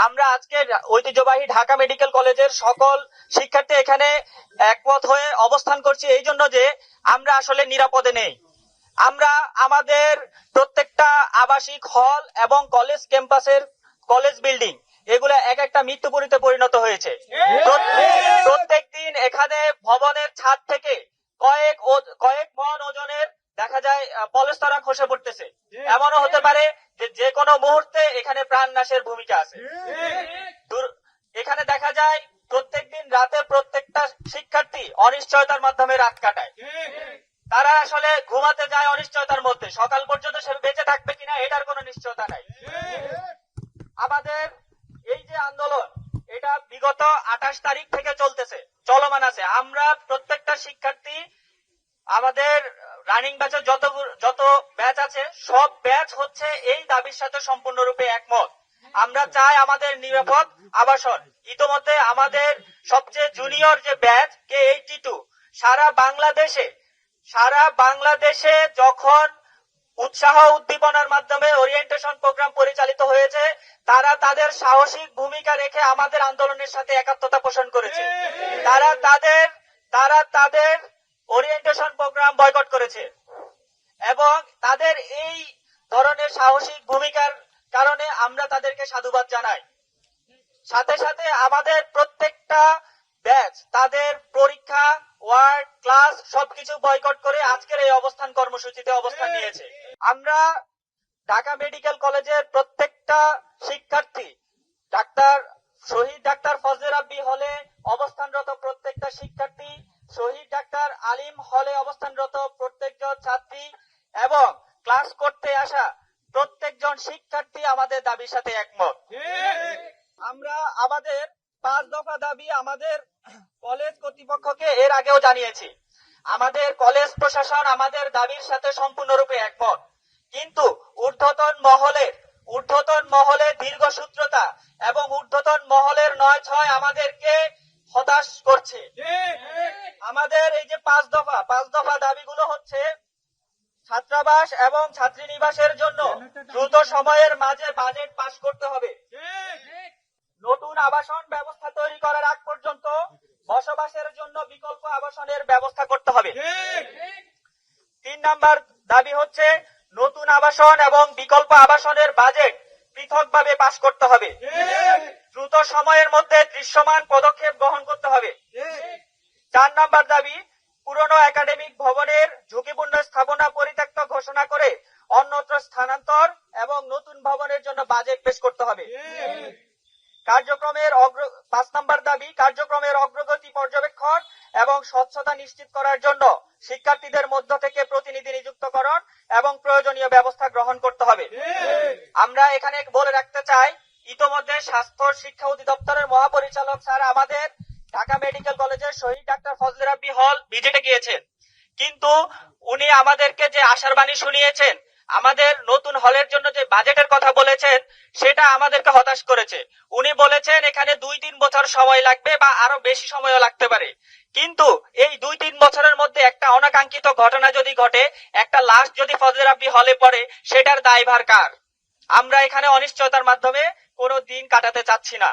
আমরা আজকে ঐতিহ্যবাহী ঢাকা মেডিকেল কলেজের সকল শিক্ষার্থী এখানে একমত হয়ে অবস্থান করছি এই জন্য যে আমরা আসলে নিরাপদে নেই। আমরা আমাদের প্রত্যেকটা আবাসিক হল এবং কলেজ ক্যাম্পাসের কলেজ বিল্ডিং এগুলো এক একটা মৃত্যুপুরীতে পরিণত হয়েছে। প্রত্যেক দিন এখানে ভবনের ছাদ থেকে কয়েক মন ওজনের দেখা যায় পলেস্তরা খসে পড়তেছে। এমনও হতে পারে যে কোনো মুহূর্তে এখানে প্রাণ নাশের ভূমিকা আছে। এখানে দেখা যায় প্রত্যেকদিন রাতে প্রত্যেকটা শিক্ষার্থী অনিশ্চয়তার মাধ্যমে রাত কাটায়। তারা আসলে ঘুমাতে যায় অনিশ্চয়তার মধ্যে, সকাল পর্যন্ত সে বেঁচে থাকবে কিনা এটার কোনো নিশ্চয়তা নাই। আমাদের এই যে আন্দোলন এটা বিগত 28 তারিখ থেকে চলমান আছে। আমরা প্রত্যেকটা শিক্ষার্থী আমাদের রানিং ব্যাচে যত ব্যাচ আছে সব ব্যাচ হচ্ছে এই দাবির সাথে সম্পূর্ণরূপে একমত। আমরা চাই আমাদের নিরাপদ আবাসন। ইতোমধ্যে আমাদের সবচেয়ে জুনিয়র যে ব্যাচ K82 সারা বাংলাদেশে যখন উৎসাহ উদ্দীপনার মাধ্যমে ওরিয়েন্টেশন প্রোগ্রাম পরিচালিত হয়েছে, তারা তাদের সাহসিক ভূমিকা রেখে আমাদের আন্দোলনের সাথে একাত্মতা পোষণ করেছে। তারা তাদের ওরিয়েন্টেশন প্রোগ্রাম বয়কট করেছে এবং তাদের এই ধরনের সাহসিক ভূমিকার কারণে আমরা তাদেরকে সাধুবাদ জানাই। সাথে সাথে আমাদের প্রত্যেকটা ব্যাচ তাদের পরীক্ষা, ওয়ার্ড, ক্লাস সবকিছু বয়কট করে আজকের এই অবস্থান কর্মসূচিতে অবস্থান নিয়েছে। আমরা ঢাকা মেডিকেল কলেজের প্রত্যেকটা শিক্ষার্থী শহীদ ডাক্তার ফজলে রাব্বি হলে অবস্থানরত প্রত্যেকটা শিক্ষার্থী, শহীদ ডাক্তার আলিম হলে অবস্থানরত প্রত্যেকজন ছাত্রী এবং ক্লাস করতে আসা প্রত্যেকজন শিক্ষার্থী আমাদের দাবির সাথে একমত। আমরা আমাদের 5 দফা দাবি আমাদের কলেজ কর্তৃপক্ষকে এর আগেও জানিয়েছি। আমাদের কলেজ প্রশাসন আমাদের দাবির সাথে সম্পূর্ণরূপে একমত, কিন্তু ঊর্ধ্বতন মহলের দীর্ঘসূত্রতা এবং ঊর্ধ্বতন মহলের 9-6 আমাদেরকে হতাশ করছে। আমাদের এই যে 5 দফা দাবিগুলো হচ্ছে ছাত্রাবাস এবং ছাত্রীনিবাসের জন্য দ্রুত সময়ের মাঝে বাজেট পাস করতে হবে। নতুন আবাসন ব্যবস্থা তৈরি করার আগ পর্যন্ত বসবাসের জন্য বিকল্প আবাসনের ব্যবস্থা করতে হবে। 3 নাম্বার দাবি হচ্ছে নতুন আবাসন এবং বিকল্প আবাসনের বাজেট পৃথকভাবে পাস করতে হবে। দ্রুত সময়ের মধ্যে দৃশ্যমান পদক্ষেপ গ্রহণ করতে হবে। 4 নাম্বার দাবি পুরনো একাডেমিক ভবনের ঝুঁকিপূর্ণ স্থাপনা পরিত্যক্ত ঘোষণা করে অন্যত্র স্থানান্তর এবং নতুন ভবনের জন্য বাজেট পেশ করতে হবে। 5 নাম্বার দাবি কার্যক্রমের অগ্রগতি পর্যবেক্ষণ এবং স্বচ্ছতা নিশ্চিত করার জন্য শিক্ষার্থীদের মধ্য থেকে প্রতিনিধি নিযুক্তকরণ এবং প্রয়োজনীয় ব্যবস্থা গ্রহণ করতে হবে। আমরা এখানে বলে রাখতে চাই, ইতোমধ্যে স্বাস্থ্য শিক্ষা অধিদপ্তরের মহাপরিচালক স্যার আমাদের ঢাকা মেডিকেল কলেজের শহীদ ডাক্তার ফজলে রাব্বি হল ভিজিটে গিয়েছেন, কিন্তু উনি আমাদেরকে যে আশার বাণী শুনিয়েছেন, আমাদের নতুন হলের জন্য যে বাজেটের কথা বলেছেন সেটা আমাদেরকে হতাশ করেছে। উনি বলেছেন এখানে 2-3 বছর সময় লাগবে বা আরো বেশি সময়ও লাগতে পারে, কিন্তু এই 2-3 বছরের মধ্যে একটা অনাকাঙ্ক্ষিত ঘটনা যদি ঘটে, একটা লাশ যদি ফজলে রাব্বি হলে পড়ে, সেটার দায়ভার কার? আমরা এখানে অনিশ্চয়তার মাধ্যমে কোনো দিন কাটাতে চাচ্ছি না।